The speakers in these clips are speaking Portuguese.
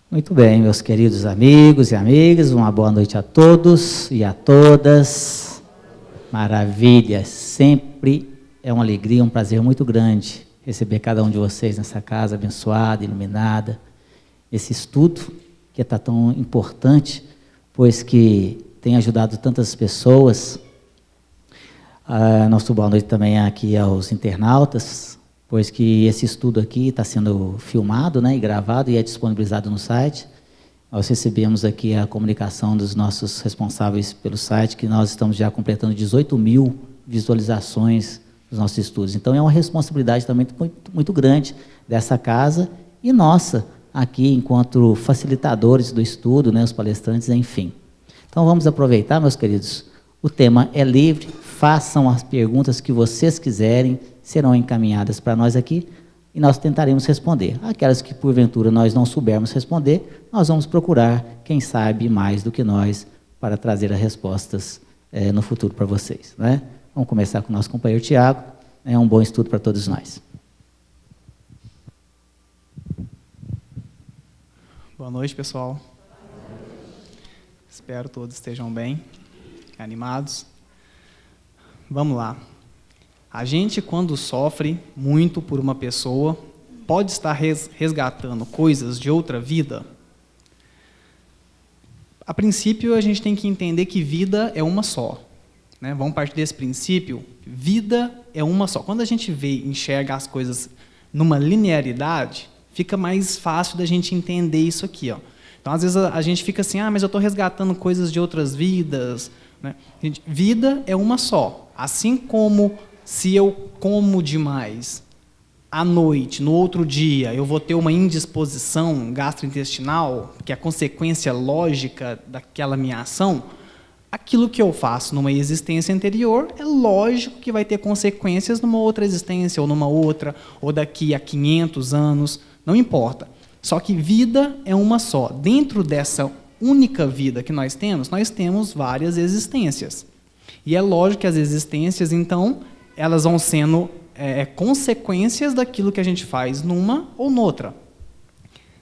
Muito bem, meus queridos amigos e amigas, uma boa noite a todos e a todas. Maravilha, sempre é uma alegria, um prazer muito grande receber cada um de vocês nessa casa abençoada, iluminada. Esse estudo que está tão importante, pois que tem ajudado tantas pessoas. Nosso boa noite também aqui aos internautas, pois que esse estudo aqui está sendo filmado, né, e gravado e é disponibilizado no site. Nós recebemos aqui a comunicação dos nossos responsáveis pelo site, que nós estamos já completando 18.000 visualizações dos nossos estudos. Então, é uma responsabilidade também muito grande dessa casa e nossa, aqui, enquanto facilitadores do estudo, né, os palestrantes, enfim. Então, vamos aproveitar, meus queridos. O tema é livre, façam as perguntas que vocês quiserem, serão encaminhadas para nós aqui e nós tentaremos responder. Aquelas que, porventura, nós não soubermos responder, nós vamos procurar quem sabe mais do que nós para trazer as respostas no futuro para vocês, né? Vamos começar com o nosso companheiro Tiago. É um bom estudo para todos nós. Boa noite, pessoal. Espero todos estejam bem, animados. Vamos lá. A gente, quando sofre muito por uma pessoa, pode estar resgatando coisas de outra vida? A princípio, a gente tem que entender que vida é uma só, né? Vamos partir desse princípio, vida é uma só. Quando a gente enxerga as coisas numa linearidade, fica mais fácil da gente entender isso aqui, ó. Então, às vezes, a gente fica assim, mas eu estou resgatando coisas de outras vidas, né? Gente, vida é uma só. Assim como se eu como demais à noite, no outro dia, eu vou ter uma indisposição gastrointestinal, que é a consequência lógica daquela minha ação, aquilo que eu faço numa existência anterior é lógico que vai ter consequências numa outra existência, ou numa outra, ou daqui a 500 anos, não importa. Só que vida é uma só. Dentro dessa única vida que nós temos várias existências. E é lógico que as existências, então, elas vão sendo consequências daquilo que a gente faz numa ou noutra.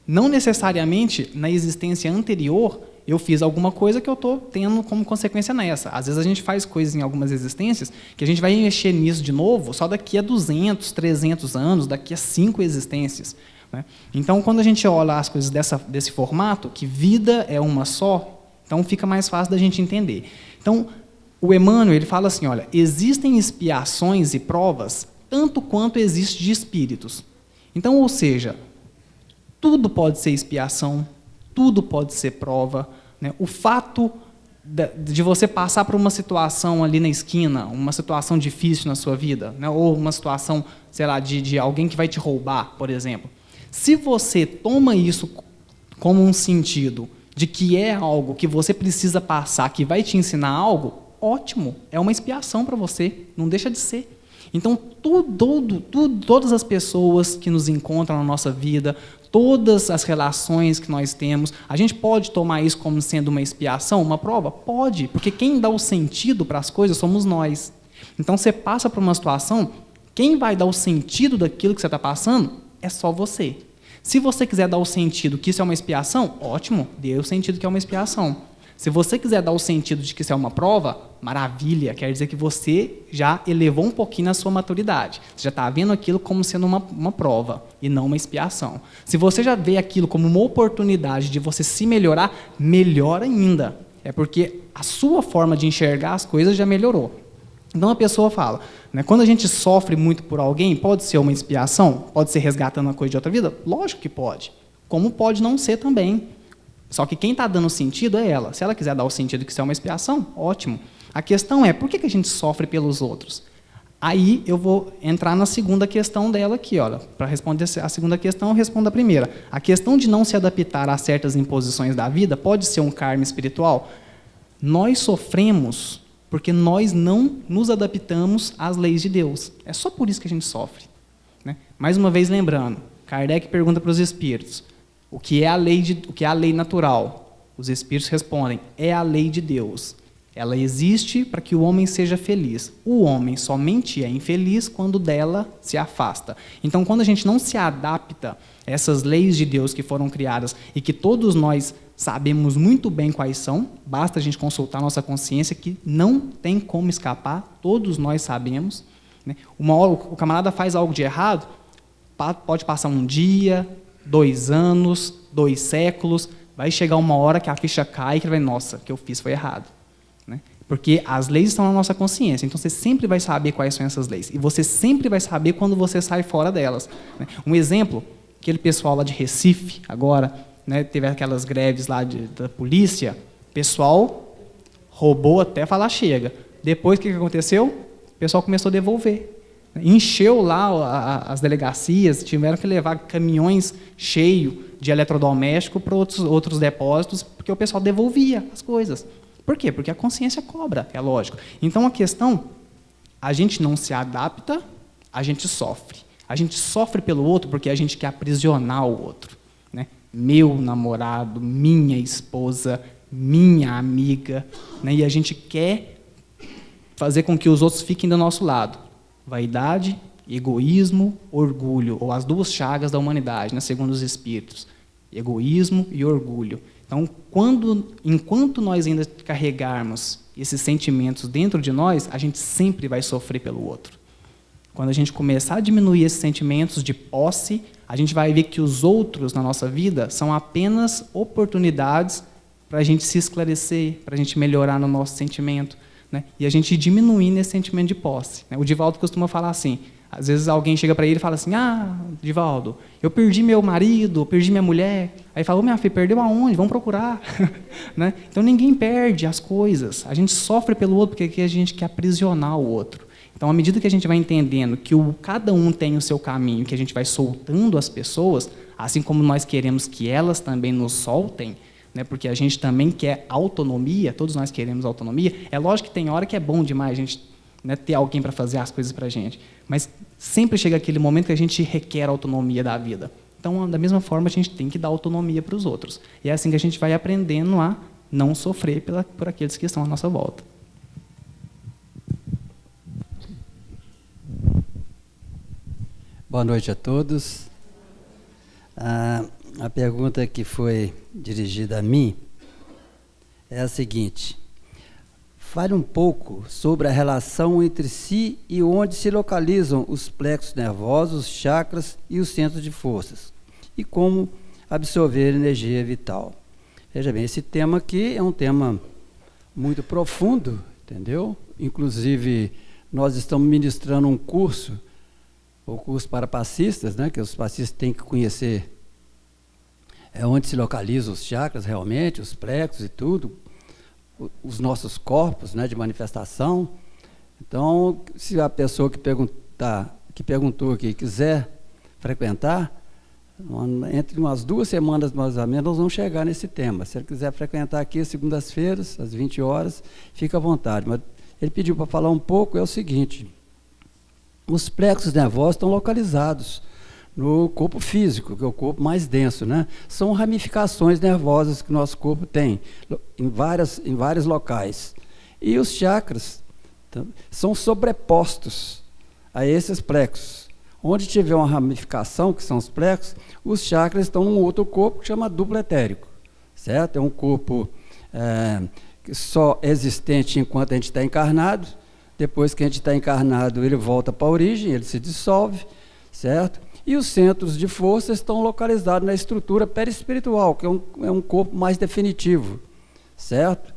Não necessariamente, na existência anterior, eu fiz alguma coisa que eu estou tendo como consequência nessa. Às vezes a gente faz coisas em algumas existências que a gente vai mexer nisso de novo só daqui a 200, 300 anos, daqui a 5 existências. Né? Então, quando a gente olha as coisas desse formato, que vida é uma só, então fica mais fácil da gente entender. Então, o Emmanuel ele fala assim, olha, existem expiações e provas tanto quanto existe de espíritos. Então, ou seja, tudo pode ser expiação, tudo pode ser prova, né? O fato de você passar por uma situação ali na esquina, uma situação difícil na sua vida, né? Ou uma situação, sei lá, de alguém que vai te roubar, por exemplo. Se você toma isso como um sentido de que é algo que você precisa passar, que vai te ensinar algo, ótimo, é uma expiação para você, não deixa de ser. Então, todas as pessoas que nos encontram na nossa vida, todas as relações que nós temos, a gente pode tomar isso como sendo uma expiação, uma prova? Pode, porque quem dá o sentido para as coisas somos nós. Então, você passa por uma situação, quem vai dar o sentido daquilo que você está passando é só você. Se você quiser dar o sentido que isso é uma expiação, ótimo, dê o sentido que é uma expiação. Se você quiser dar o sentido de que isso é uma prova, maravilha, quer dizer que você já elevou um pouquinho a sua maturidade. Você já está vendo aquilo como sendo uma prova e não uma expiação. Se você já vê aquilo como uma oportunidade de você se melhorar, melhor ainda. É porque a sua forma de enxergar as coisas já melhorou. Então a pessoa fala, né, quando a gente sofre muito por alguém, pode ser uma expiação? Pode ser resgatando uma coisa de outra vida? Lógico que pode. Como pode não ser também. Só que quem está dando sentido é ela. Se ela quiser dar o sentido que isso é uma expiação, ótimo. A questão é, por que a gente sofre pelos outros? Aí eu vou entrar na segunda questão dela aqui. Para responder a segunda questão, eu respondo a primeira. A questão de não se adaptar a certas imposições da vida pode ser um karma espiritual? Nós sofremos porque nós não nos adaptamos às leis de Deus. É só por isso que a gente sofre. Né? Mais uma vez lembrando, Kardec pergunta para os espíritos, o que é a lei natural? Os espíritos respondem, é a lei de Deus. Ela existe para que o homem seja feliz. O homem somente é infeliz quando dela se afasta. Então, quando a gente não se adapta a essas leis de Deus que foram criadas e que todos nós sabemos muito bem quais são, basta a gente consultar nossa consciência que não tem como escapar, todos nós sabemos. Né? Uma hora o camarada faz algo de errado, pode passar um dia, 2 anos, 2 séculos, vai chegar uma hora que a ficha cai e que ele vai, nossa, o que eu fiz foi errado. Né? Porque as leis estão na nossa consciência, então você sempre vai saber quais são essas leis. E você sempre vai saber quando você sai fora delas. Né? Um exemplo, aquele pessoal lá de Recife, agora, né, teve aquelas greves lá da polícia, o pessoal roubou até falar chega. Depois, o que aconteceu? O pessoal começou a devolver. Encheu lá as delegacias, tiveram que levar caminhões cheios de eletrodoméstico para outros depósitos, porque o pessoal devolvia as coisas. Por quê? Porque a consciência cobra, é lógico. Então, a questão, a gente não se adapta, a gente sofre. A gente sofre pelo outro porque a gente quer aprisionar o outro. Né? Meu namorado, minha esposa, minha amiga. Né? E a gente quer fazer com que os outros fiquem do nosso lado. Vaidade, egoísmo, orgulho, ou as 2 chagas da humanidade, né? Segundo os Espíritos. Egoísmo e orgulho. Então, enquanto nós ainda carregarmos esses sentimentos dentro de nós, a gente sempre vai sofrer pelo outro. Quando a gente começar a diminuir esses sentimentos de posse, a gente vai ver que os outros na nossa vida são apenas oportunidades para a gente se esclarecer, para a gente melhorar no nosso sentimento, né? E a gente diminuir nesse sentimento de posse. Né? O Divaldo costuma falar assim, às vezes alguém chega para ele e fala assim, Divaldo, eu perdi meu marido, eu perdi minha mulher. Aí fala, minha filha, perdeu aonde? Vamos procurar. Né? Então ninguém perde as coisas. A gente sofre pelo outro porque a gente quer aprisionar o outro. Então, à medida que a gente vai entendendo que cada um tem o seu caminho, que a gente vai soltando as pessoas, assim como nós queremos que elas também nos soltem, né, porque a gente também quer autonomia, todos nós queremos autonomia, é lógico que tem hora que é bom demais a gente, né, ter alguém para fazer as coisas para a gente, mas sempre chega aquele momento que a gente requer a autonomia da vida. Então, da mesma forma, a gente tem que dar autonomia para os outros. E é assim que a gente vai aprendendo a não sofrer por aqueles que estão à nossa volta. Boa noite a todos. A pergunta que foi dirigida a mim é a seguinte: fale um pouco sobre a relação entre si e onde se localizam os plexos nervosos, os chakras e os centros de forças, e como absorver energia vital. Veja bem, esse tema aqui é um tema muito profundo, entendeu? Inclusive, nós estamos ministrando um curso, o curso para passistas, né, que os passistas têm que conhecer onde se localizam os chakras realmente, os plexos e tudo, os nossos corpos, né, de manifestação. Então, se a pessoa que perguntou aqui quiser frequentar, entre umas 2 semanas mais ou menos, nós vamos chegar nesse tema. Se ele quiser frequentar aqui segundas-feiras, às 20 horas, fica à vontade. Mas ele pediu para falar um pouco, é o seguinte: os plexos nervosos estão localizados no corpo físico, que é o corpo mais denso, né? São ramificações nervosas que o nosso corpo tem, em vários locais. E os chakras são sobrepostos a esses plexos. Onde tiver uma ramificação, que são os plexos, os chakras estão num outro corpo que chama duplo etérico, certo? É um corpo só existente enquanto a gente está encarnado. Depois que a gente está encarnado, ele volta para a origem, ele se dissolve, certo? E os centros de força estão localizados na estrutura perispiritual, que é um corpo mais definitivo, certo?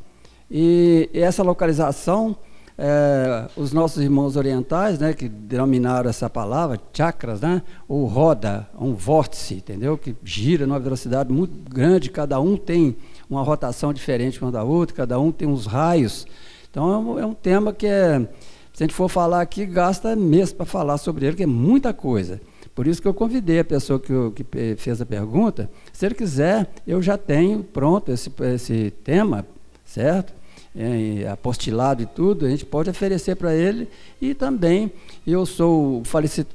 E essa localização, os nossos irmãos orientais, né, que denominaram essa palavra, chakras, né, ou roda, um vórtice, entendeu? Que gira numa velocidade muito grande, cada um tem uma rotação diferente uma da outra, cada um tem uns raios. Então, é um tema que, se a gente for falar aqui, gasta mês para falar sobre ele, que é muita coisa. Por isso que eu convidei a pessoa que fez a pergunta. Se ele quiser, eu já tenho pronto esse tema, certo? Apostilado e tudo, a gente pode oferecer para ele. E também, eu sou o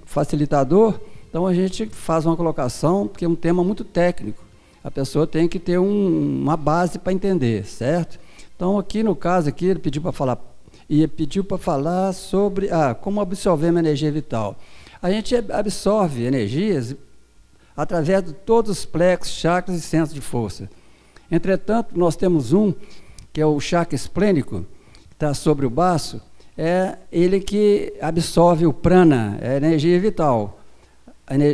facilitador, então a gente faz uma colocação, porque é um tema muito técnico. A pessoa tem que ter uma base para entender, certo? Então, aqui no caso, aqui, ele pediu para falar sobre como absorver uma energia vital. A gente absorve energias através de todos os plexos, chakras e centros de força. Entretanto, nós temos um, que é o chakra esplênico, que está sobre o baço, é ele que absorve o prana, é a energia vital.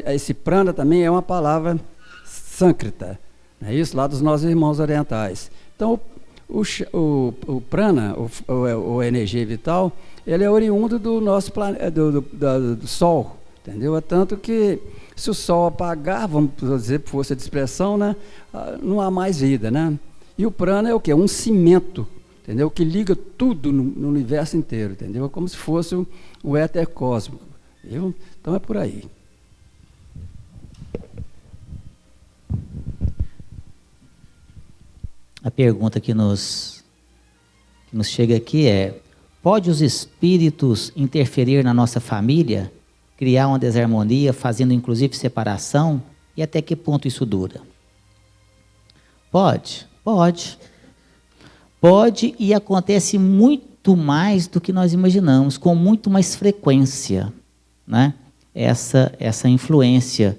Esse prana também é uma palavra sânscrita, é isso lá dos nossos irmãos orientais. Então, o prana, ou energia vital, ele é oriundo do nosso planeta, do Sol, entendeu? É tanto que se o Sol apagar, vamos dizer por força de expressão, né, não há mais vida, né? E o prana é o quê? Um cimento, entendeu? Que liga tudo no universo inteiro, entendeu? É como se fosse o éter cósmico, viu? Então é por aí. A pergunta que nos chega aqui é: pode os espíritos interferir na nossa família, criar uma desarmonia, fazendo inclusive separação? E até que ponto isso dura? Pode. Pode, e acontece muito mais do que nós imaginamos, com muito mais frequência, né? Essa influência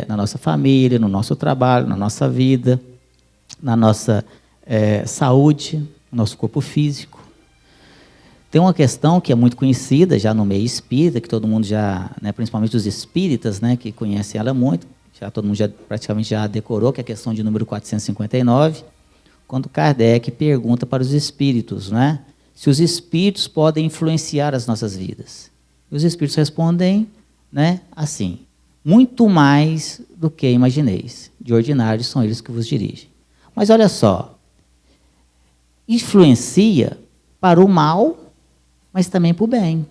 na nossa família, no nosso trabalho, na nossa vida, na nossa saúde, no nosso corpo físico. Tem uma questão que é muito conhecida já no meio espírita, que todo mundo já, né, principalmente os espíritas, né, que conhecem ela muito, todo mundo praticamente já decorou, que é a questão de número 459, quando Kardec pergunta para os espíritos, né, se os espíritos podem influenciar as nossas vidas. E os espíritos respondem, né, assim: muito mais do que imagineis. De ordinário são eles que vos dirigem. Mas olha só, influencia para o mal, mas também para o bem.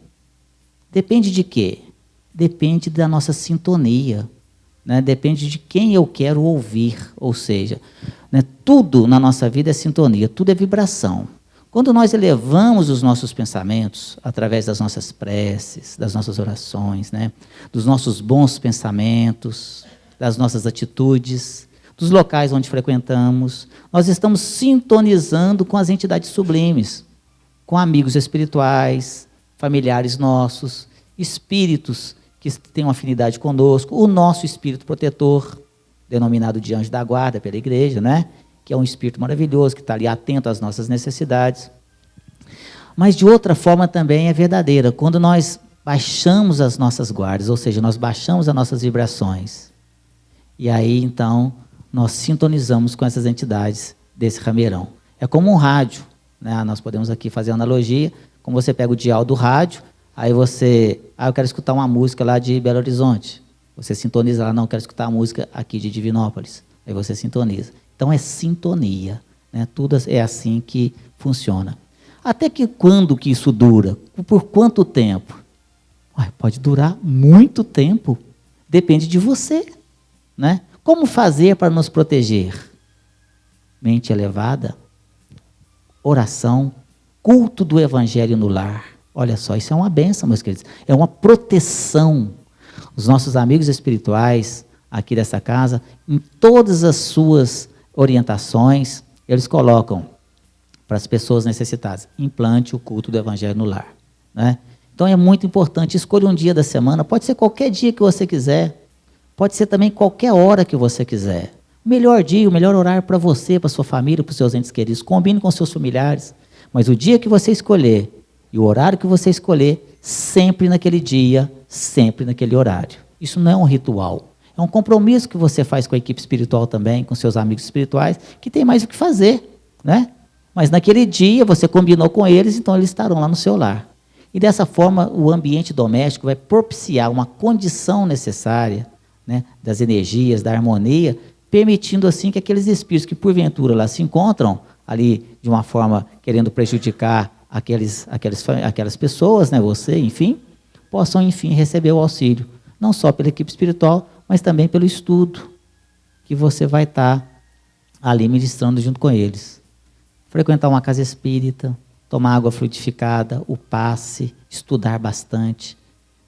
Depende de quê? Depende da nossa sintonia, né? Depende de quem eu quero ouvir, ou seja, né, tudo na nossa vida é sintonia, tudo é vibração. Quando nós elevamos os nossos pensamentos, através das nossas preces, das nossas orações, né, dos nossos bons pensamentos, das nossas atitudes, dos locais onde frequentamos, nós estamos sintonizando com as entidades sublimes, com amigos espirituais, familiares nossos, espíritos que têm uma afinidade conosco, o nosso espírito protetor, denominado de anjo da guarda pela igreja, né? Que é um espírito maravilhoso, que está ali atento às nossas necessidades. Mas de outra forma também é verdadeira, quando nós baixamos as nossas guardas, ou seja, nós baixamos as nossas vibrações, e aí então nós sintonizamos com essas entidades desse rameirão. É como um rádio, né? Nós podemos aqui fazer uma analogia, como você pega o dial do rádio, aí você, eu quero escutar uma música lá de Belo Horizonte, você sintoniza lá, não, eu quero escutar a música aqui de Divinópolis, aí você sintoniza. Então é sintonia, né? Tudo é assim que funciona. Até que quando que isso dura? Por quanto tempo? Pode durar muito tempo, depende de você, né? Como fazer para nos proteger? Mente elevada, oração, culto do evangelho no lar. Olha só, isso é uma bênção, meus queridos. É uma proteção. Os nossos amigos espirituais aqui dessa casa, em todas as suas orientações, eles colocam para as pessoas necessitadas: implante o culto do evangelho no lar, né? Então é muito importante, escolha um dia da semana, pode ser qualquer dia que você quiser, pode ser também qualquer hora que você quiser. O melhor dia, o melhor horário para você, para sua família, para os seus entes queridos, combine com seus familiares, mas o dia que você escolher e o horário que você escolher, sempre naquele dia, sempre naquele horário. Isso não é um ritual, é um compromisso que você faz com a equipe espiritual também, com seus amigos espirituais, que tem mais o que fazer, né? Mas naquele dia você combinou com eles, então eles estarão lá no seu lar. E dessa forma o ambiente doméstico vai propiciar uma condição necessária, né, das energias, da harmonia, permitindo assim que aqueles espíritos que porventura lá se encontram, ali de uma forma querendo prejudicar aquelas pessoas, né, você, enfim, possam, enfim, receber o auxílio, não só pela equipe espiritual, mas também pelo estudo, que você vai estar ali ministrando junto com eles. Frequentar uma casa espírita, tomar água frutificada, o passe, estudar bastante,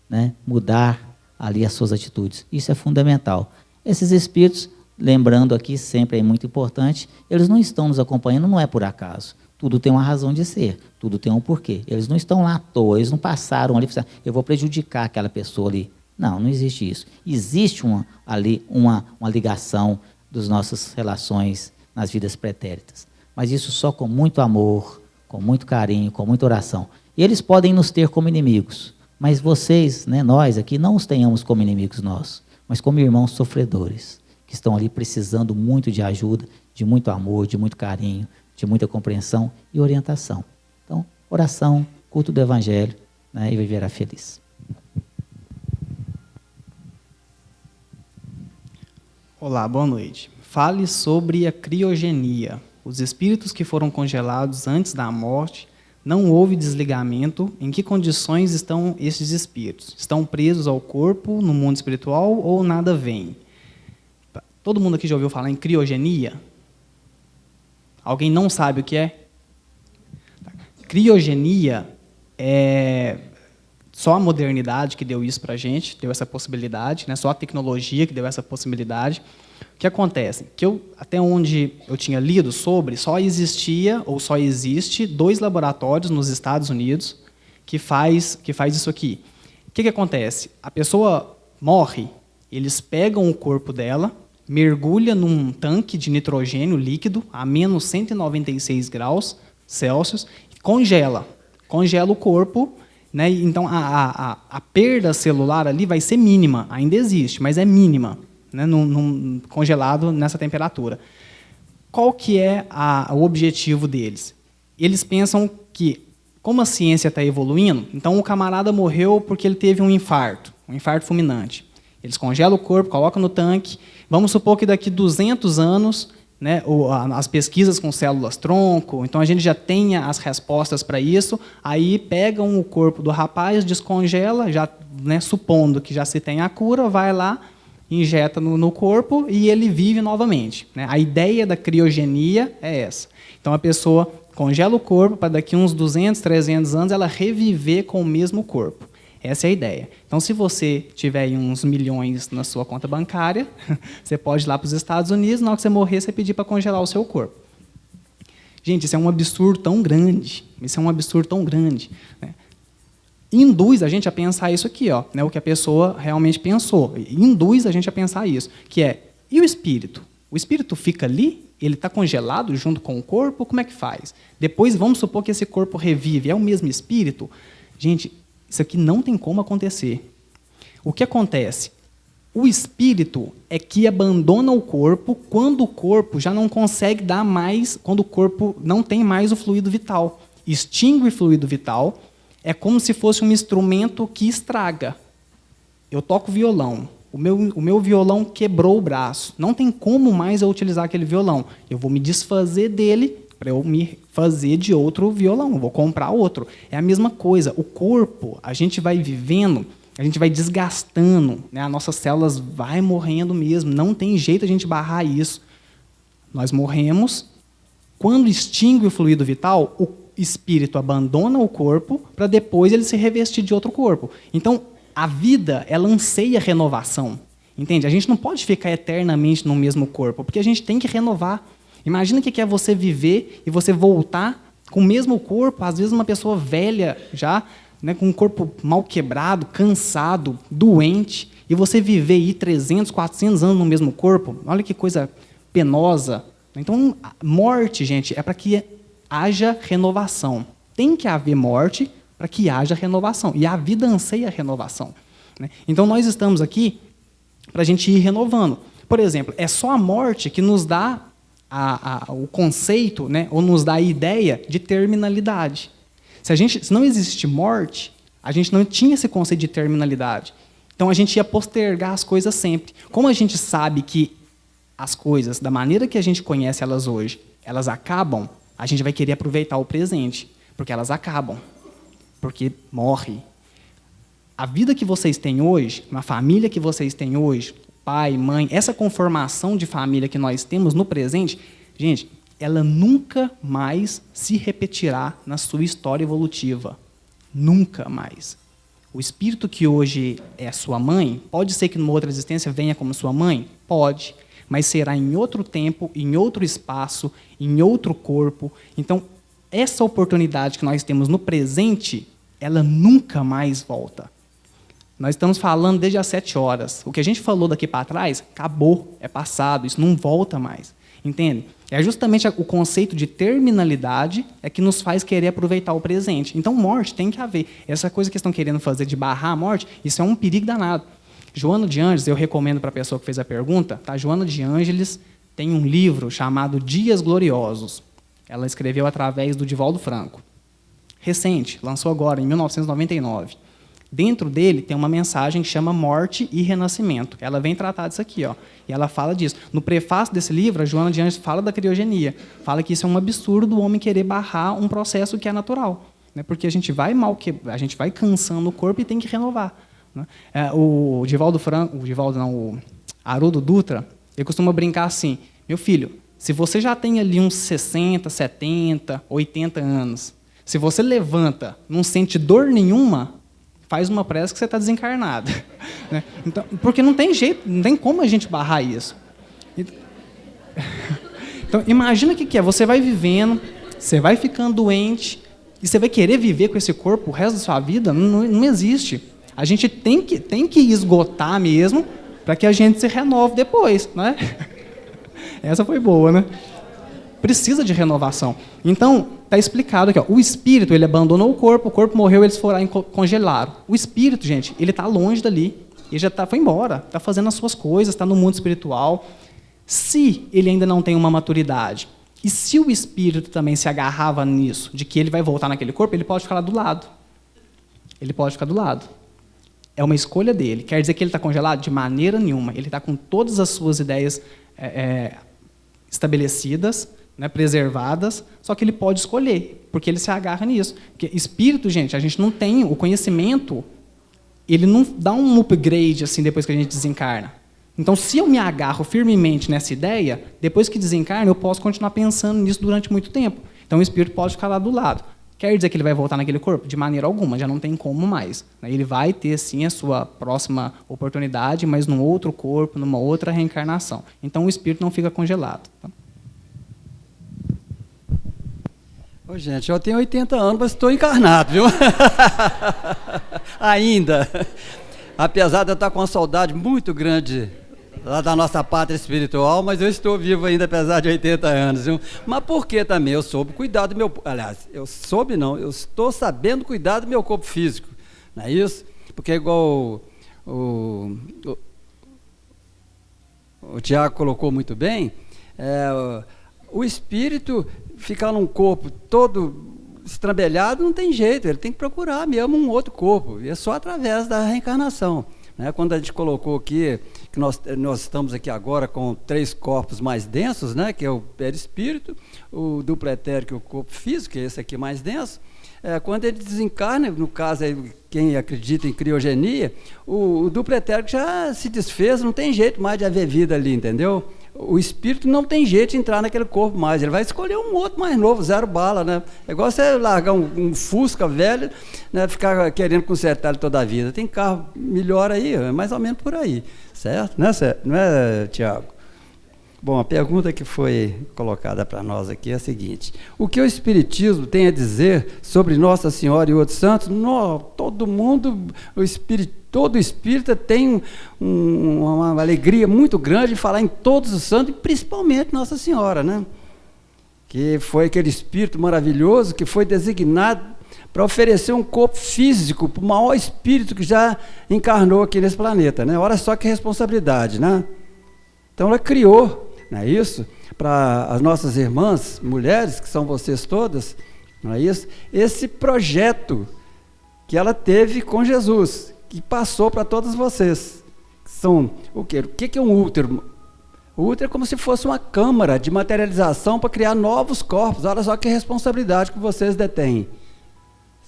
né, mudar ali as suas atitudes. Isso é fundamental. Esses espíritos lembrando aqui, sempre é muito importante, eles não estão nos acompanhando, não é por acaso. Tudo tem uma razão de ser, tudo tem um porquê. Eles não estão lá à toa, eles não passaram ali, eu vou prejudicar aquela pessoa ali. Não, não existe isso. Existe ali uma ligação das nossas relações nas vidas pretéritas. Mas isso só com muito amor, com muito carinho, com muita oração. E eles podem nos ter como inimigos, mas vocês, né, nós aqui, não os tenhamos como inimigos nossos, mas como irmãos sofredores, que estão ali precisando muito de ajuda, de muito amor, de muito carinho, de muita compreensão e orientação. Então, oração, culto do Evangelho, né, e viverá feliz. Olá, boa noite. Fale sobre a criogenia. Os espíritos que foram congelados antes da morte, não houve desligamento. Em que condições estão esses espíritos? Estão presos ao corpo, no mundo espiritual, ou nada vem? Todo mundo aqui já ouviu falar em criogenia? Alguém não sabe o que é? Criogenia é só a modernidade que deu isso para a gente, deu essa possibilidade, né? Só a tecnologia que deu essa possibilidade. O que acontece? Até onde eu tinha lido sobre, só existia ou só existe 2 laboratórios nos Estados Unidos que faz isso aqui. O que acontece? A pessoa morre, eles pegam o corpo dela, mergulha num tanque de nitrogênio líquido a menos 196 graus Celsius, e congela o corpo, né? Então a perda celular ali vai ser mínima, ainda existe, mas é mínima, né? Congelado nessa temperatura. Qual que é o objetivo deles? Eles pensam que, como a ciência está evoluindo, então o camarada morreu porque ele teve um infarto fulminante. Eles congelam o corpo, colocam no tanque. Vamos supor que daqui 200 anos, né, as pesquisas com células-tronco, então a gente já tenha as respostas para isso, aí pegam o corpo do rapaz, descongela, já, né, supondo que já se tem a cura, vai lá, injeta no corpo e ele vive novamente, né? A ideia da criogenia é essa. Então a pessoa congela o corpo para daqui uns 200, 300 anos ela reviver com o mesmo corpo. Essa é a ideia. Então, se você tiver aí uns milhões na sua conta bancária, você pode ir lá para os Estados Unidos, na hora que você morrer, você pedir para congelar o seu corpo. Gente, isso é um absurdo tão grande. Né? Induz a gente a pensar isso aqui, ó, né, o que a pessoa realmente pensou. Induz a gente a pensar isso, que é, e o espírito? O espírito fica ali? Ele está congelado junto com o corpo? Como é que faz? Depois, vamos supor que esse corpo revive. É o mesmo espírito? Gente, isso aqui não tem como acontecer. O que acontece? O espírito é que abandona o corpo quando o corpo já não consegue dar mais, quando o corpo não tem mais o fluido vital. Extingue o fluido vital, é como se fosse um instrumento que estraga. Eu toco violão, o meu violão quebrou o braço, não tem como mais eu utilizar aquele violão. Eu vou me desfazer dele para eu me fazer de outro violão, eu vou comprar outro. É a mesma coisa, o corpo, a gente vai vivendo, a gente vai desgastando, né? As nossas células vai morrendo mesmo, não tem jeito a gente barrar isso. Nós morremos, quando extingue o fluido vital, o espírito abandona o corpo para depois ele se revestir de outro corpo. Então, a vida, ela anseia renovação, entende? A gente não pode ficar eternamente no mesmo corpo, porque a gente tem que renovar. Imagina o que é você viver e você voltar com o mesmo corpo, às vezes uma pessoa velha já, né, com um corpo mal quebrado, cansado, doente, e você viver aí 300, 400 anos no mesmo corpo. Olha que coisa penosa. Então, a morte, gente, é para que haja renovação. Tem que haver morte para que haja renovação. E a vida anseia a renovação, né? Então, nós estamos aqui para a gente ir renovando. Por exemplo, é só a morte que nos dá o conceito, né, ou nos dá a ideia de terminalidade. Se não existe morte, a gente não tinha esse conceito de terminalidade. Então, a gente ia postergar as coisas sempre. Como a gente sabe que as coisas, da maneira que a gente conhece elas hoje, elas acabam, a gente vai querer aproveitar o presente, porque elas acabam, porque morre. A vida que vocês têm hoje, a família que vocês têm hoje, pai, mãe, essa conformação de família que nós temos no presente, gente, ela nunca mais se repetirá na sua história evolutiva. Nunca mais. O espírito que hoje é sua mãe, pode ser que numa outra existência venha como sua mãe? Pode. mas será em outro tempo, em outro espaço, em outro corpo. Então, essa oportunidade que nós temos no presente, ela nunca mais volta. Nós estamos falando desde as 7 horas. O que a gente falou daqui para trás, acabou, é passado, isso não volta mais. Entende? É justamente o conceito de terminalidade é que nos faz querer aproveitar o presente. Então, morte tem que haver. Essa coisa que estão querendo fazer de barrar a morte, isso é um perigo danado. Joana de Ângeles, eu recomendo para a pessoa que fez a pergunta, tá? Joana de Ângeles tem um livro chamado Dias Gloriosos. Ela escreveu através do Divaldo Franco. Recente, lançou agora, em 1999. Dentro dele tem uma mensagem que chama Morte e Renascimento. Ela vem tratar disso aqui, ó, e ela fala disso. No prefácio desse livro, a Joana de Ângeles fala da criogenia. Fala que isso é um absurdo o homem querer barrar um processo que é natural, né? Porque a gente vai cansando o corpo e tem que renovar, né? O Haroldo Dutra, ele costuma brincar assim: meu filho, se você já tem ali uns 60, 70, 80 anos, se você levanta, não sente dor nenhuma, faz uma prece que você está desencarnado. Né? Então, porque não tem jeito, não tem como a gente barrar isso. Então, imagina o que é. Você vai vivendo, você vai ficando doente, e você vai querer viver com esse corpo o resto da sua vida? Não existe. A gente tem que esgotar mesmo, para que a gente se renove depois. Né? Essa foi boa, né? Precisa de renovação. Então, está explicado aqui, ó, o espírito, ele abandonou o corpo morreu, eles foram lá e congelaram. O espírito, gente, ele está longe dali, ele já foi embora, está fazendo as suas coisas, está no mundo espiritual. Se ele ainda não tem uma maturidade, e se o espírito também se agarrava nisso, de que ele vai voltar naquele corpo, ele pode ficar lá do lado. Ele pode ficar do lado. É uma escolha dele. Quer dizer que ele está congelado? De maneira nenhuma. Ele está com todas as suas ideias estabelecidas, né, preservadas, só que ele pode escolher, porque ele se agarra nisso. Porque espírito, gente, a gente não tem o conhecimento, ele não dá um upgrade assim depois que a gente desencarna. Então, se eu me agarro firmemente nessa ideia, depois que desencarna, eu posso continuar pensando nisso durante muito tempo. Então, o espírito pode ficar lá do lado. Quer dizer que ele vai voltar naquele corpo? De maneira alguma, já não tem como mais. Ele vai ter, sim, a sua próxima oportunidade, mas num outro corpo, numa outra reencarnação. Então, o espírito não fica congelado. Tá? Ô, gente, eu tenho 80 anos, mas estou encarnado, viu? Ainda. Apesar de eu estar com uma saudade muito grande lá da nossa pátria espiritual, mas eu estou vivo ainda, apesar de 80 anos, viu? Mas por que também? Eu soube cuidar do meu... Aliás, eu estou sabendo cuidar do meu corpo físico, não é isso? Porque igual o Tiago colocou muito bem, o espírito ficar num corpo todo estrambelhado não tem jeito, ele tem que procurar mesmo um outro corpo, e é só através da reencarnação. Né? Quando a gente colocou aqui, que nós estamos aqui agora com 3 corpos mais densos, né? Que é o perispírito, o duplo etérico e o corpo físico, que é esse aqui mais denso, quando ele desencarna, no caso, quem acredita em criogenia, o duplo etérico já se desfez, não tem jeito mais de haver vida ali, entendeu? O espírito não tem jeito de entrar naquele corpo mais, ele vai escolher um outro mais novo, 0 bala, né? É igual você largar um Fusca velho, né? Ficar querendo consertar ele toda a vida. Tem carro melhor aí, é mais ou menos por aí, certo? Não é, Tiago? Bom, a pergunta que foi colocada para nós aqui é a seguinte: o que o Espiritismo tem a dizer sobre Nossa Senhora e outros santos? Todo mundo, todo espírita tem uma alegria muito grande de falar em todos os santos, e principalmente Nossa Senhora, né? Que foi aquele espírito maravilhoso que foi designado para oferecer um corpo físico para o maior espírito que já encarnou aqui nesse planeta, né? Olha só que responsabilidade, né? Então ela criou, não é isso? Para as nossas irmãs, mulheres, que são vocês todas, não é isso? Esse projeto que ela teve com Jesus, que passou para todas vocês. São o quê? O que é um útero? O útero é como se fosse uma câmara de materialização para criar novos corpos. Olha só que responsabilidade que vocês detêm.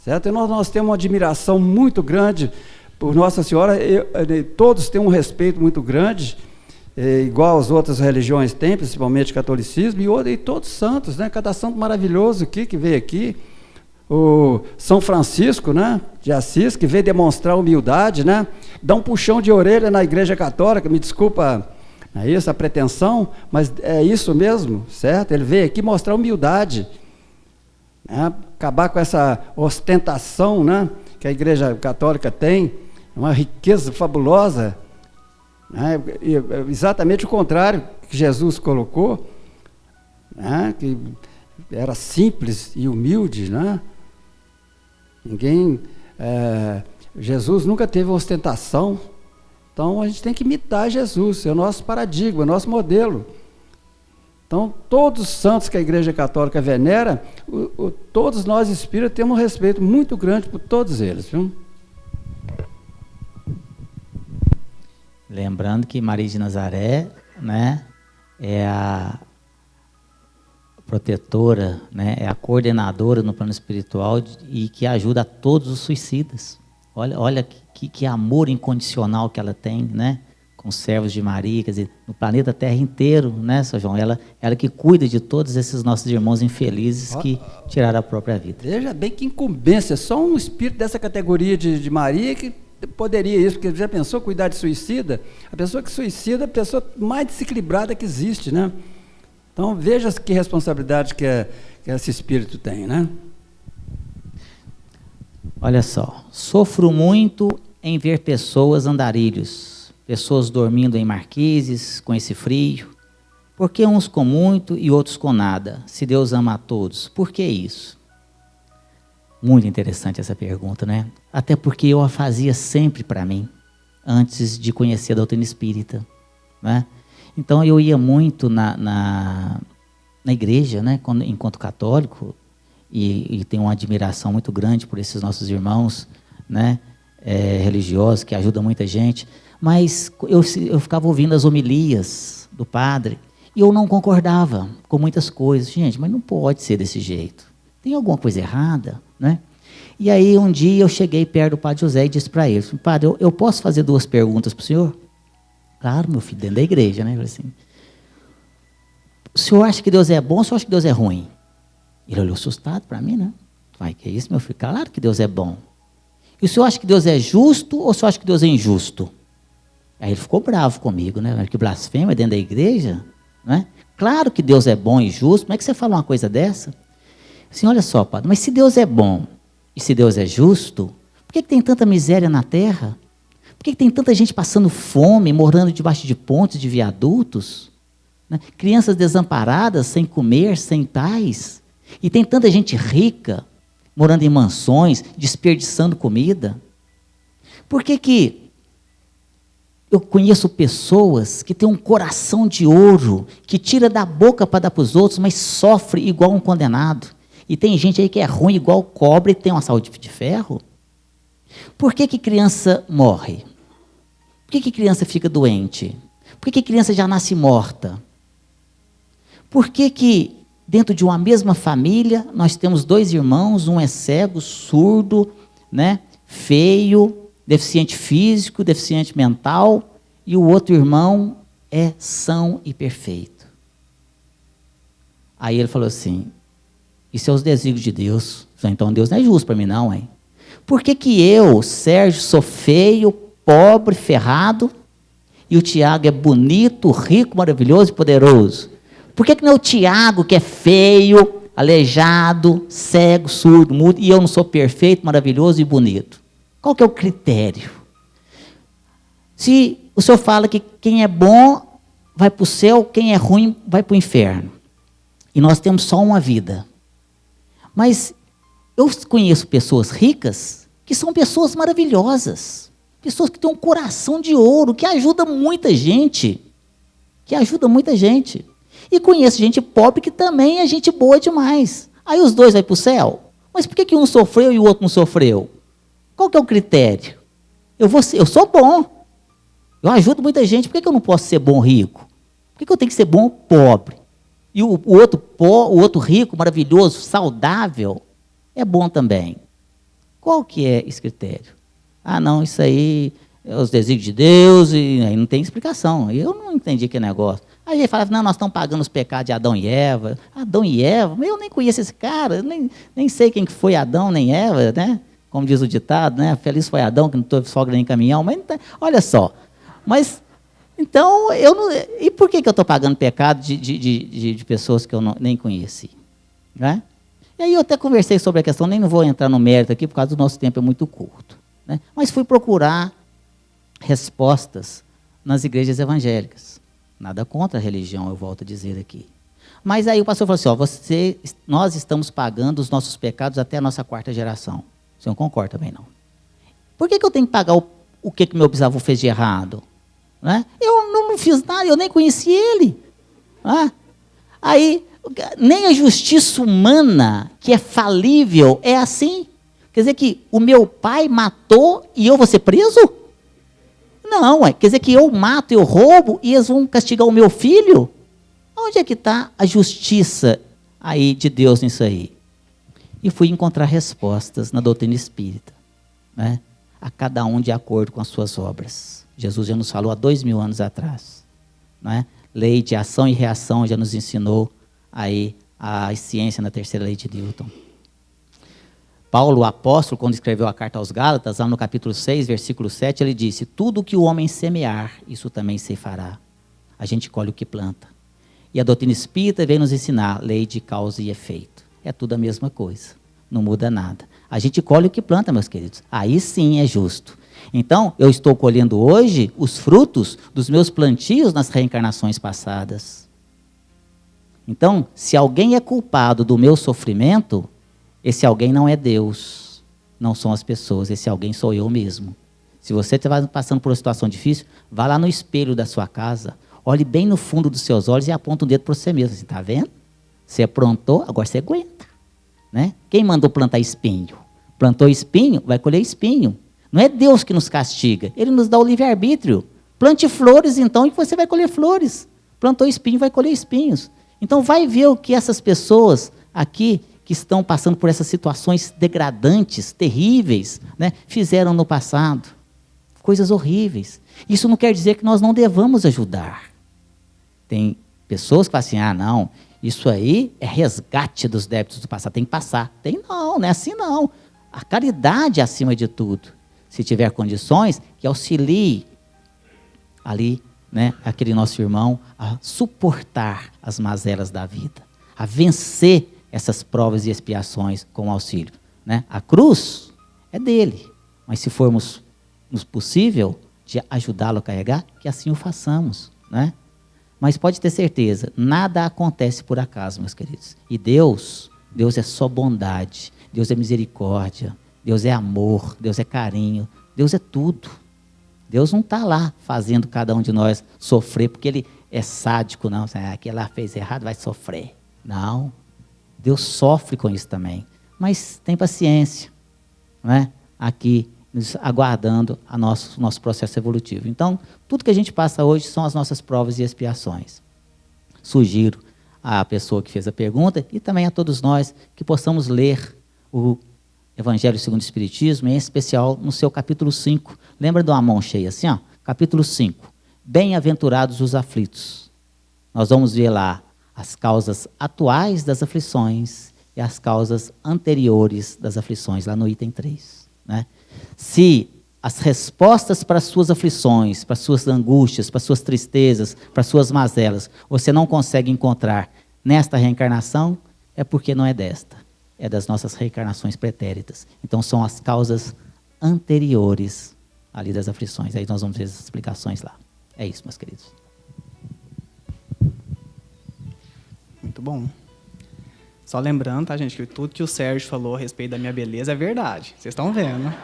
Certo? E nós temos uma admiração muito grande por Nossa Senhora, todos têm um respeito muito grande, igual as outras religiões têm, principalmente o catolicismo, e todos santos, né? Cada santo maravilhoso aqui, que veio aqui, o São Francisco, né, de Assis, que veio demonstrar humildade, né? Dá um puxão de orelha na Igreja Católica, me desculpa Não é isso? A pretensão, mas é isso mesmo, certo? Ele veio aqui mostrar humildade, né? Acabar com essa ostentação, né, que a Igreja Católica tem, uma riqueza fabulosa, né? E exatamente o contrário que Jesus colocou, né? Que era simples e humilde, né? Jesus nunca teve ostentação. Então, a gente tem que imitar Jesus, é o nosso paradigma, é o nosso modelo. Então, todos os santos que a Igreja Católica venera, todos nós espíritas temos um respeito muito grande por todos eles. Viu? Lembrando que Maria de Nazaré, né, é a protetora, né, é a coordenadora no plano espiritual e que ajuda a todos os suicidas. Olha que amor incondicional que ela tem, né, com os servos de Maria, quer dizer, no planeta Terra inteiro, né, São João? Ela que cuida de todos esses nossos irmãos infelizes que tiraram a própria vida. Veja bem que incumbência, só um espírito dessa categoria de Maria que poderia isso, porque já pensou cuidar de suicida? A pessoa que suicida é a pessoa mais desequilibrada que existe, né? Então, veja que responsabilidade que esse espírito tem, né? Olha só, sofro muito em ver pessoas andarilhos, pessoas dormindo em marquises, com esse frio. Por que uns com muito e outros com nada? Se Deus ama a todos, por que isso? Muito interessante essa pergunta, né? Até porque eu a fazia sempre para mim, antes de conhecer a doutrina espírita, né? Então eu ia muito na igreja, né, enquanto católico, e tenho uma admiração muito grande por esses nossos irmãos, né, religiosos, que ajudam muita gente, mas eu ficava ouvindo as homilias do padre, e eu não concordava com muitas coisas. Gente, mas não pode ser desse jeito. Tem alguma coisa errada, né? E aí um dia eu cheguei perto do padre José e disse para ele, padre, eu posso fazer 2 perguntas para o senhor? Claro, meu filho, dentro da igreja, né? Assim, o senhor acha que Deus é bom ou o senhor acha que Deus é ruim? Ele olhou assustado para mim, né? Vai, que é isso, meu filho? Claro que Deus é bom. E o senhor acha que Deus é justo ou o senhor acha que Deus é injusto? Aí ele ficou bravo comigo, né? Que blasfêmia dentro da igreja, né? Claro que Deus é bom e justo, como é que você fala uma coisa dessa? Assim, olha só, padre, mas se Deus é bom e se Deus é justo, por que tem tanta miséria na terra? Por que tem tanta gente passando fome, morando debaixo de pontes, de viadutos? Né? Crianças desamparadas, sem comer, sem paz. E tem tanta gente rica, morando em mansões, desperdiçando comida. Por que eu conheço pessoas que têm um coração de ouro, que tira da boca para dar para os outros, mas sofre igual um condenado? E tem gente aí que é ruim igual cobre e tem uma saúde de ferro? Por que criança morre? Por que criança fica doente? Por que criança já nasce morta? Por que dentro de uma mesma família nós temos 2 irmãos, um é cego, surdo, né, feio, deficiente físico, deficiente mental, e o outro irmão é são e perfeito? Aí ele falou assim, isso é os desígnios de Deus. Então Deus não é justo para mim não, hein? Por que eu, Sérgio, sou feio, pobre, ferrado, e o Tiago é bonito, rico, maravilhoso e poderoso? Por que não é o Tiago, que é feio, aleijado, cego, surdo, mudo, e eu não sou perfeito, maravilhoso e bonito? Qual que é o critério? Se o senhor fala que quem é bom vai para o céu, quem é ruim vai para o inferno, e nós temos só uma vida. Mas eu conheço pessoas ricas que são pessoas maravilhosas, pessoas que têm um coração de ouro, que ajudam muita gente, E conheço gente pobre que também é gente boa demais. Aí os 2 vão para o céu. Mas por que um sofreu e o outro não sofreu? Qual que é o critério? Eu sou bom, eu ajudo muita gente, por que eu não posso ser bom rico? Por que eu tenho que ser bom pobre? E o outro rico, maravilhoso, saudável, é bom também. Qual que é esse critério? Ah, não, isso aí é os desígnios de Deus, e aí não tem explicação. Eu não entendi que negócio. Aí a gente fala, não, nós estamos pagando os pecados de Adão e Eva. Adão e Eva? Mas eu nem conheço esse cara, nem sei quem que foi Adão nem Eva, né? Como diz o ditado, né? Feliz foi Adão que não teve sogra nem caminhão. Mas olha só, mas Então, e por que eu estou pagando pecado de pessoas que eu nem conheci? Né? E aí eu até conversei sobre a questão, nem não vou entrar no mérito aqui, por causa do nosso tempo é muito curto. Né? Mas fui procurar respostas nas igrejas evangélicas. Nada contra a religião, eu volto a dizer aqui. Mas aí o pastor falou assim, nós estamos pagando os nossos pecados até a nossa 4ª geração. Você não concorda também, não? Por que eu tenho que pagar o que meu bisavô fez de errado? Né? Eu não fiz nada, eu nem conheci ele. Né? Aí, nem a justiça humana, que é falível, é assim. Quer dizer que o meu pai matou e eu vou ser preso? Não, quer dizer que eu mato, eu roubo e eles vão castigar o meu filho? Onde é que está a justiça aí de Deus nisso aí? E fui encontrar respostas na doutrina espírita, né? A cada um de acordo com as suas obras. Jesus já nos falou há 2000 anos atrás, né? Lei de ação e reação já nos ensinou aí a ciência na 3ª lei de Newton. Paulo, o apóstolo, quando escreveu a carta aos Gálatas, lá no capítulo 6, versículo 7, ele disse, tudo que o homem semear, isso também se fará. A gente colhe o que planta. E a doutrina espírita vem nos ensinar lei de causa e efeito. É tudo a mesma coisa, não muda nada. A gente colhe o que planta, meus queridos. Aí sim é justo. Então, eu estou colhendo hoje os frutos dos meus plantios nas reencarnações passadas. Então, se alguém é culpado do meu sofrimento, esse alguém não é Deus, não são as pessoas, esse alguém sou eu mesmo. Se você está passando por uma situação difícil, vá lá no espelho da sua casa, olhe bem no fundo dos seus olhos e aponta um dedo para você mesmo. Você está vendo? Você aprontou, agora você aguenta. Né? Quem mandou plantar espinho? Plantou espinho, vai colher espinho. Não é Deus que nos castiga, Ele nos dá o livre-arbítrio. Plante flores, então, e você vai colher flores. Plantou espinho, vai colher espinhos. Então, vai ver o que essas pessoas aqui, que estão passando por essas situações degradantes, terríveis, né, fizeram no passado. Coisas horríveis. Isso não quer dizer que nós não devamos ajudar. Tem pessoas que falam assim, não, isso aí é resgate dos débitos do passado, tem que passar. Não é assim não. A caridade é acima de tudo. Se tiver condições, que auxilie ali, né, aquele nosso irmão a suportar as mazelas da vida, a vencer essas provas e expiações com auxílio. Né? A cruz é dele, mas se formos possível de ajudá-lo a carregar, que assim o façamos. Né? Mas pode ter certeza, nada acontece por acaso, meus queridos. E Deus é só bondade, Deus é misericórdia, Deus é amor, Deus é carinho, Deus é tudo. Deus não está lá fazendo cada um de nós sofrer, porque Ele é sádico, não. Aquele lá fez errado, vai sofrer. Não. Deus sofre com isso também. Mas tem paciência, não é? Aqui, nos aguardando o nosso processo evolutivo. Então, tudo que a gente passa hoje são as nossas provas e expiações. Sugiro à pessoa que fez a pergunta e também a todos nós que possamos ler o Evangelho segundo o Espiritismo, em especial no seu capítulo 5. Lembra de uma mão cheia assim? Ó? Capítulo 5. Bem-aventurados os aflitos. Nós vamos ver lá as causas atuais das aflições e as causas anteriores das aflições, lá no item 3. Né? Se as respostas para as suas aflições, para as suas angústias, para as suas tristezas, para as suas mazelas, você não consegue encontrar nesta reencarnação, é porque não é desta. É das nossas reencarnações pretéritas. Então, são as causas anteriores ali das aflições. Aí nós vamos ver as explicações lá. É isso, meus queridos. Muito bom. Só lembrando, tá, gente, que tudo que o Sérgio falou a respeito da minha beleza é verdade. Vocês estão vendo.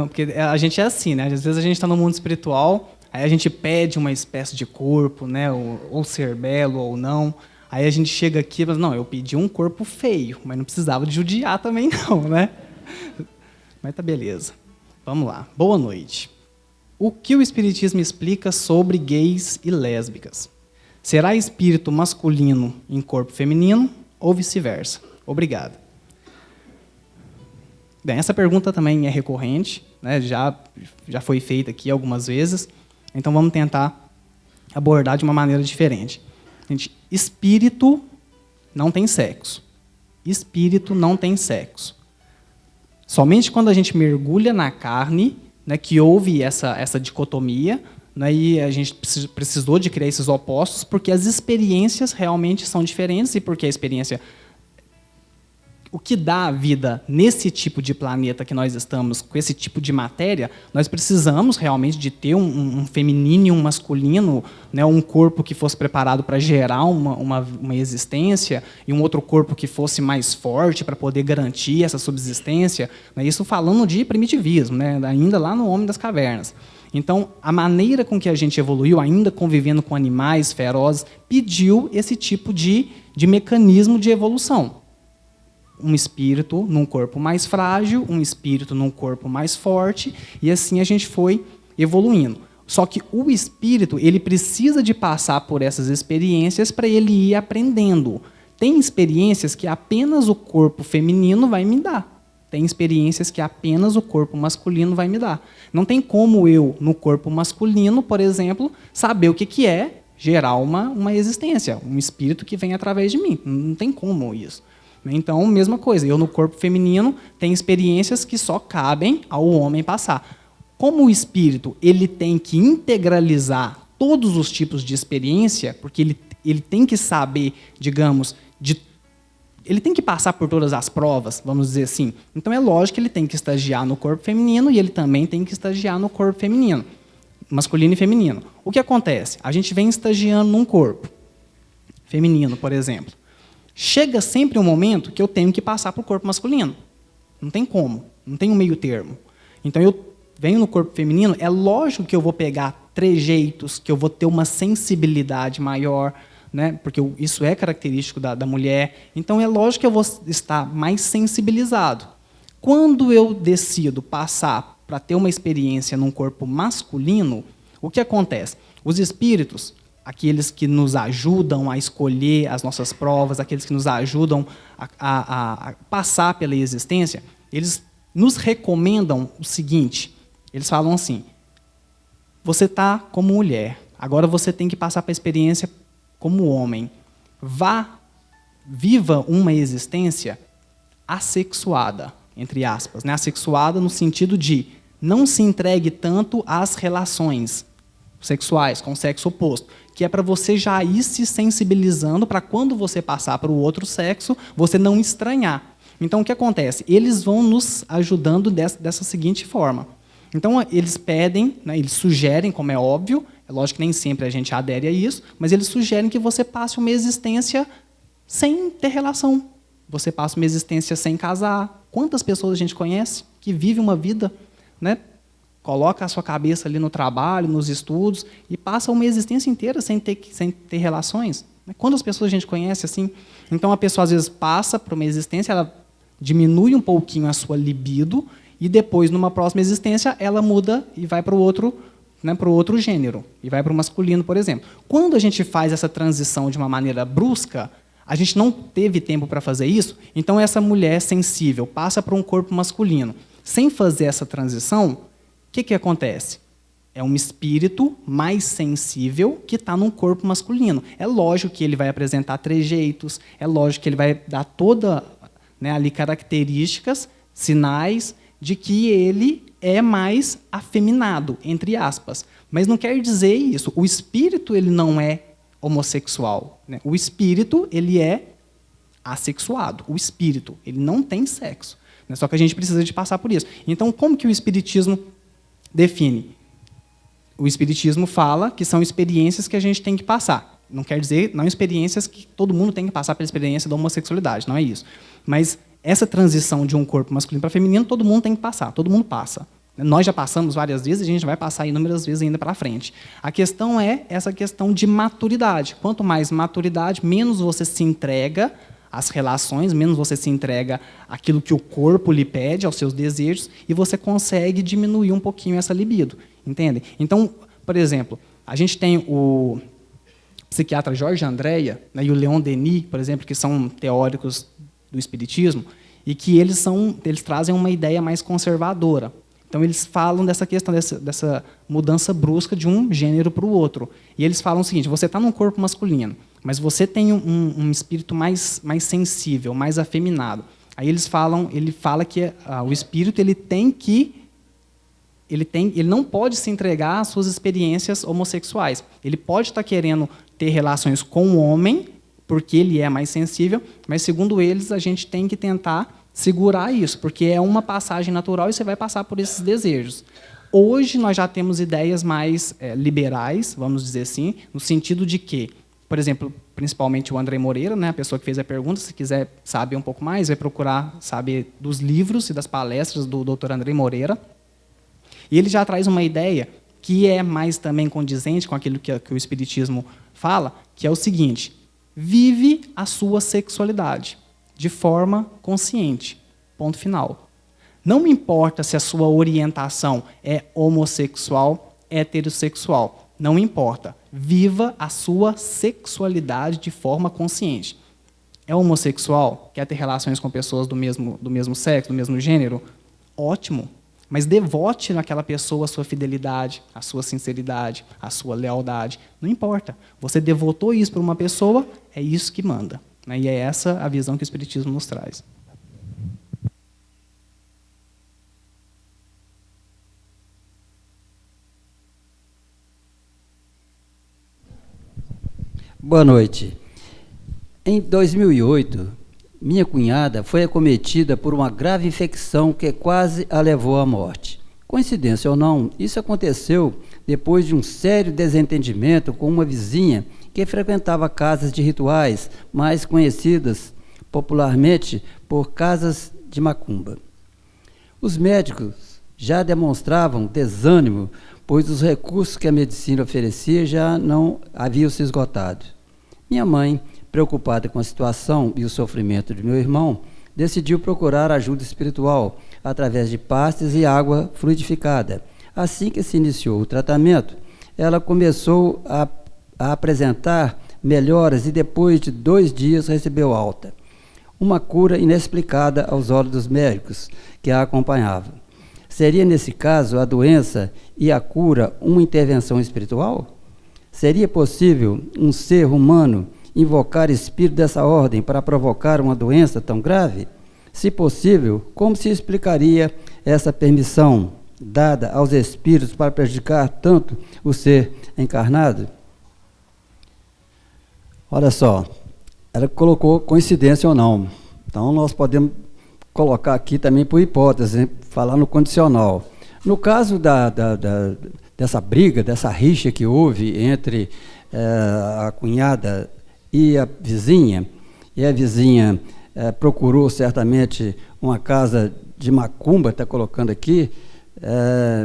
Porque a gente é assim, né? Às vezes a gente está no mundo espiritual, aí a gente pede uma espécie de corpo, né? Ou ser belo ou não. Aí a gente chega aqui e fala, não, eu pedi um corpo feio, mas não precisava de judiar também não, né? Mas tá beleza. Vamos lá. Boa noite. O que o Espiritismo explica sobre gays e lésbicas? Será espírito masculino em corpo feminino ou vice-versa? Obrigado. Bem, essa pergunta também é recorrente, né? Já foi feita aqui algumas vezes, então vamos tentar abordar de uma maneira diferente. Gente, espírito não tem sexo. Espírito não tem sexo. Somente quando a gente mergulha na carne né, que houve essa dicotomia, né, e a gente precisou de criar esses opostos, porque as experiências realmente são diferentes e porque a experiência... O que dá a vida nesse tipo de planeta que nós estamos, com esse tipo de matéria, nós precisamos realmente de ter um feminino e um masculino, né, um corpo que fosse preparado para gerar uma existência e um outro corpo que fosse mais forte para poder garantir essa subsistência. Né, isso falando de primitivismo, né, ainda lá no Homem das Cavernas. Então, a maneira com que a gente evoluiu, ainda convivendo com animais ferozes, pediu esse tipo de mecanismo de evolução. Um espírito num corpo mais frágil, um espírito num corpo mais forte, e assim a gente foi evoluindo. Só que o espírito, ele precisa de passar por essas experiências para ele ir aprendendo. Tem experiências que apenas o corpo feminino vai me dar. Tem experiências que apenas o corpo masculino vai me dar. Não tem como eu, no corpo masculino, por exemplo, saber o que é gerar uma existência, um espírito que vem através de mim. Não tem como isso. Então, mesma coisa, eu no corpo feminino tenho experiências que só cabem ao homem passar. Como o espírito ele tem que integralizar todos os tipos de experiência, porque ele tem que saber, digamos, ele tem que passar por todas as provas, vamos dizer assim. Então, é lógico que ele tem que estagiar no corpo feminino e ele também tem que estagiar no corpo feminino, masculino e feminino. O que acontece? A gente vem estagiando num corpo feminino, por exemplo. Chega sempre um momento que eu tenho que passar para o corpo masculino. Não tem como, não tem um meio termo. Então, eu venho no corpo feminino, é lógico que eu vou pegar trejeitos, que eu vou ter uma sensibilidade maior, né? Porque isso é característico da mulher. Então, é lógico que eu vou estar mais sensibilizado. Quando eu decido passar para ter uma experiência num corpo masculino, o que acontece? Os espíritos... aqueles que nos ajudam a escolher as nossas provas, aqueles que nos ajudam a passar pela existência, eles nos recomendam o seguinte, eles falam assim, você está como mulher, agora você tem que passar para a experiência como homem. Viva uma existência assexuada, entre aspas, né? Assexuada no sentido de não se entregue tanto às relações sexuais com o sexo oposto, que é para você já ir se sensibilizando para quando você passar para o outro sexo, você não estranhar. Então, o que acontece? Eles vão nos ajudando dessa seguinte forma. Então, eles pedem, né, eles sugerem, como é óbvio, é lógico que nem sempre a gente adere a isso, mas eles sugerem que você passe uma existência sem ter relação. Você passe uma existência sem casar. Quantas pessoas a gente conhece que vive uma vida, né, coloca a sua cabeça ali no trabalho, nos estudos, e passa uma existência inteira sem ter relações? Quantas pessoas a gente conhece assim? Então, a pessoa, às vezes, passa por uma existência, ela diminui um pouquinho a sua libido, e depois, numa próxima existência, ela muda e vai para o outro, né, para o outro gênero, e vai para o masculino, por exemplo. Quando a gente faz essa transição de uma maneira brusca, a gente não teve tempo para fazer isso, então essa mulher sensível passa para um corpo masculino. Sem fazer essa transição, o que acontece? É um espírito mais sensível que está num corpo masculino. É lógico que ele vai apresentar trejeitos, é lógico que ele vai dar toda, né, ali características, sinais de que ele é mais afeminado, entre aspas. Mas não quer dizer isso. O espírito ele não é homossexual, né? O espírito ele é assexuado. O espírito ele não tem sexo, né? Só que a gente precisa de passar por isso. Então, como que o espiritismo define? O espiritismo fala que são experiências que a gente tem que passar. Não quer dizer, não experiências que todo mundo tem que passar pela experiência da homossexualidade, não é isso. Mas essa transição de um corpo masculino para feminino, todo mundo tem que passar, todo mundo passa. Nós já passamos várias vezes e a gente vai passar inúmeras vezes ainda para frente. A questão é essa questão de maturidade. Quanto mais maturidade, menos você se entrega às relações, menos você se entrega àquilo que o corpo lhe pede, aos seus desejos, e você consegue diminuir um pouquinho essa libido. Entende? Então, por exemplo, a gente tem o psiquiatra Jorge Andréa, né, e o Leon Denis, por exemplo, que são teóricos do espiritismo, e que eles trazem uma ideia mais conservadora. Então, eles falam dessa questão, dessa mudança brusca de um gênero para o outro. E eles falam o seguinte, você está num corpo masculino, mas você tem um espírito mais sensível, mais afeminado. Aí ele fala que o espírito ele tem que ele não pode se entregar às suas experiências homossexuais. Ele pode estar querendo ter relações com o homem, porque ele é mais sensível, mas, segundo eles, a gente tem que tentar segurar isso, porque é uma passagem natural e você vai passar por esses desejos. Hoje, nós já temos ideias mais liberais, vamos dizer assim, no sentido de que, por exemplo, principalmente o André Moreira, né, a pessoa que fez a pergunta, se quiser saber um pouco mais, vai procurar saber dos livros e das palestras do Dr. André Moreira. E ele já traz uma ideia que é mais também condizente com aquilo que o Espiritismo fala, que é o seguinte: vive a sua sexualidade de forma consciente. Ponto final. Não me importa se a sua orientação é homossexual, heterossexual. Não importa. Viva a sua sexualidade de forma consciente. É homossexual? Quer ter relações com pessoas do mesmo sexo, do mesmo gênero? Ótimo. Mas devote naquela pessoa a sua fidelidade, a sua sinceridade, a sua lealdade. Não importa. Você devotou isso para uma pessoa, é isso que manda. Né? E é essa a visão que o Espiritismo nos traz. Boa noite. Em 2008, minha cunhada foi acometida por uma grave infecção que quase a levou à morte. Coincidência ou não, isso aconteceu depois de um sério desentendimento com uma vizinha que frequentava casas de rituais, mais conhecidas popularmente por casas de macumba. Os médicos já demonstravam desânimo, pois os recursos que a medicina oferecia já não haviam se esgotado. Minha mãe, preocupada com a situação e o sofrimento de meu irmão, decidiu procurar ajuda espiritual através de pastes e água fluidificada. Assim que se iniciou o tratamento, ela começou a apresentar melhoras e depois de 2 dias recebeu alta. Uma cura inexplicada aos olhos dos médicos que a acompanhavam. Seria, nesse caso, a doença e a cura uma intervenção espiritual? Seria possível um ser humano invocar espírito dessa ordem para provocar uma doença tão grave? Se possível, como se explicaria essa permissão dada aos espíritos para prejudicar tanto o ser encarnado? Olha só, ela colocou coincidência ou não. Então, nós podemos colocar aqui também por hipótese, hein? Falar no condicional. No caso dessa briga, dessa rixa que houve entre a cunhada e a vizinha procurou certamente uma casa de macumba, está colocando aqui,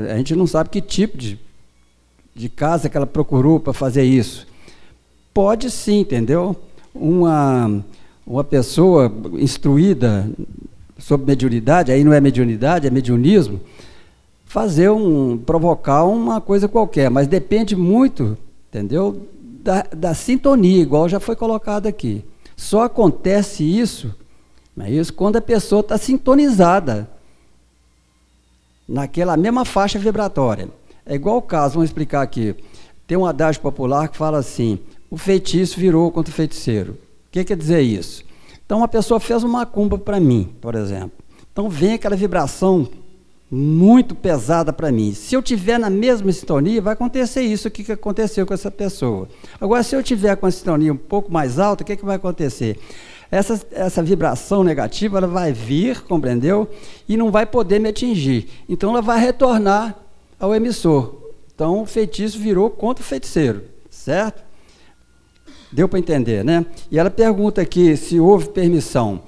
a gente não sabe que tipo de casa que ela procurou para fazer isso. Pode sim, entendeu? Uma pessoa instruída sobre mediunidade, aí não é mediunidade, é mediunismo, provocar uma coisa qualquer, mas depende muito, entendeu? Da sintonia, igual já foi colocado aqui. Só acontece isso, não é isso, quando a pessoa está sintonizada naquela mesma faixa vibratória. É igual o caso, vamos explicar aqui. Tem um adágio popular que fala assim: o feitiço virou contra o feiticeiro. O que quer dizer isso? Então, uma pessoa fez uma macumba para mim, por exemplo. Então, vem aquela vibração muito pesada para mim. Se eu tiver na mesma sintonia, vai acontecer isso que aconteceu com essa pessoa. Agora, se eu tiver com a sintonia um pouco mais alta, o que vai acontecer? Essa vibração negativa, ela vai vir, compreendeu? E não vai poder me atingir. Então, ela vai retornar ao emissor. Então, o feitiço virou contra o feiticeiro, certo? Deu para entender, né? E ela pergunta aqui se houve permissão.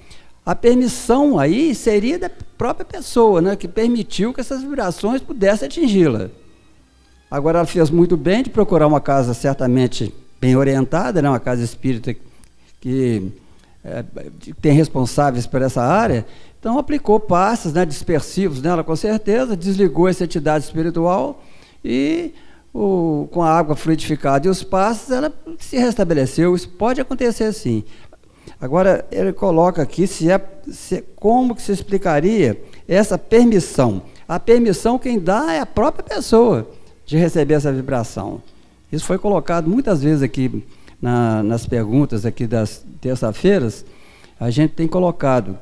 A permissão aí seria da própria pessoa, né, que permitiu que essas vibrações pudessem atingi-la. Agora, ela fez muito bem de procurar uma casa certamente bem orientada, né, uma casa espírita que tem responsáveis por essa área. Então, aplicou passes, né, dispersivos nela, com certeza, desligou essa entidade espiritual e com a água fluidificada e os passes, ela se restabeleceu. Isso pode acontecer sim. Agora, ele coloca aqui como que se explicaria essa permissão. A permissão quem dá é a própria pessoa de receber essa vibração. Isso foi colocado muitas vezes aqui nas perguntas aqui das terça-feiras. A gente tem colocado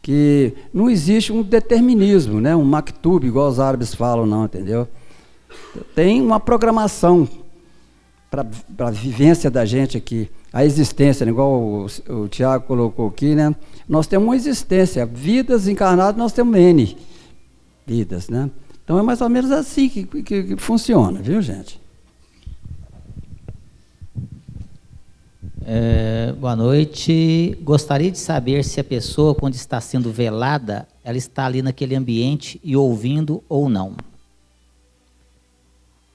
que não existe um determinismo, né? Um maktub, igual os árabes falam, não, entendeu? Tem uma programação para a vivência da gente aqui, a existência, né? Igual o Tiago colocou aqui, né? Nós temos uma existência, vidas encarnadas, nós temos N vidas, né? Então é mais ou menos assim que funciona, viu, gente? Boa noite. Gostaria de saber se a pessoa, quando está sendo velada, ela está ali naquele ambiente e ouvindo ou não.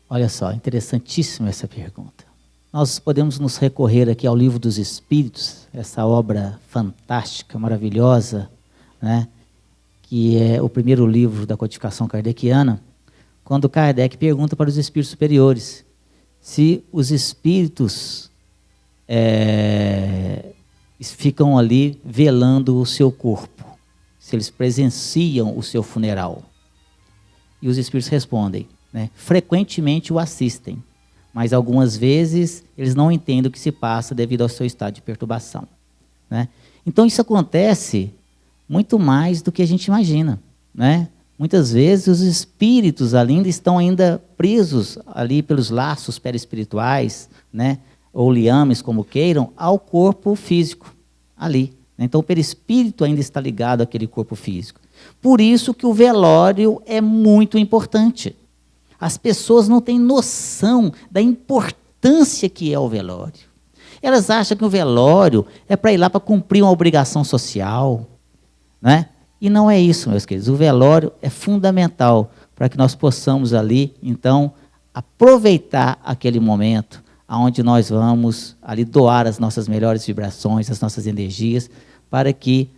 Olha só, interessantíssima essa pergunta. Nós podemos nos recorrer aqui ao Livro dos Espíritos, essa obra fantástica, maravilhosa, né? Que é o primeiro livro da codificação kardeciana, quando Kardec pergunta para os espíritos superiores se os espíritos ficam ali velando o seu corpo, se eles presenciam o seu funeral. E os espíritos respondem, né, frequentemente o assistem, mas algumas vezes eles não entendem o que se passa devido ao seu estado de perturbação, né? Então isso acontece muito mais do que a gente imagina, né? Muitas vezes os espíritos estão ainda presos ali pelos laços perispirituais, né? Ou liames, como queiram, ao corpo físico ali. Então o perispírito ainda está ligado àquele corpo físico. Por isso que o velório é muito importante. As pessoas não têm noção da importância que é o velório. Elas acham que o velório é para ir lá para cumprir uma obrigação social, né? E não é isso, meus queridos. O velório é fundamental para que nós possamos ali, então, aproveitar aquele momento onde nós vamos ali doar as nossas melhores vibrações, as nossas energias, para que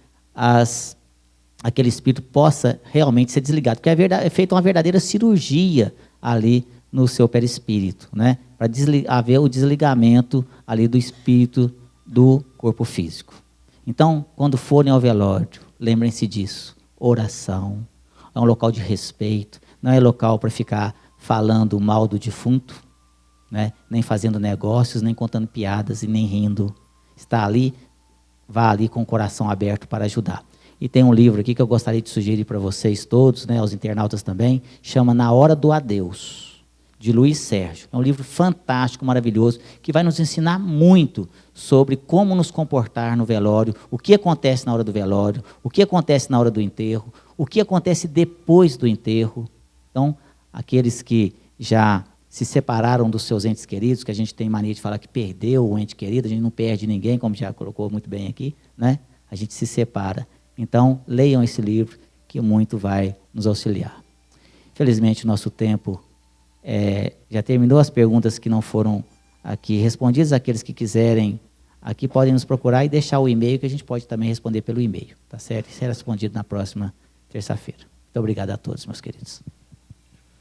aquele espírito possa realmente ser desligado. Porque é feita uma verdadeira cirurgia ali no seu perispírito, né? Para haver o desligamento ali do espírito do corpo físico. Então, quando forem ao velório, lembrem-se disso. Oração, é um local de respeito, não é local para ficar falando mal do defunto, né? Nem fazendo negócios, nem contando piadas e nem rindo. Está ali, vá ali com o coração aberto para ajudar. E tem um livro aqui que eu gostaria de sugerir para vocês todos, né, aos internautas também, chama Na Hora do Adeus, de Luiz Sérgio. É um livro fantástico, maravilhoso, que vai nos ensinar muito sobre como nos comportar no velório, o que acontece na hora do velório, o que acontece na hora do enterro, o que acontece depois do enterro. Então, aqueles que já se separaram dos seus entes queridos, que a gente tem mania de falar que perdeu o ente querido, a gente não perde ninguém, como já colocou muito bem aqui, né? A gente se separa. Então, leiam esse livro, que muito vai nos auxiliar. Infelizmente, o nosso tempo já terminou. As perguntas que não foram aqui respondidas, aqueles que quiserem, aqui podem nos procurar e deixar o e-mail, que a gente pode também responder pelo e-mail, tá certo? E será respondido na próxima terça-feira. Muito obrigado a todos, meus queridos.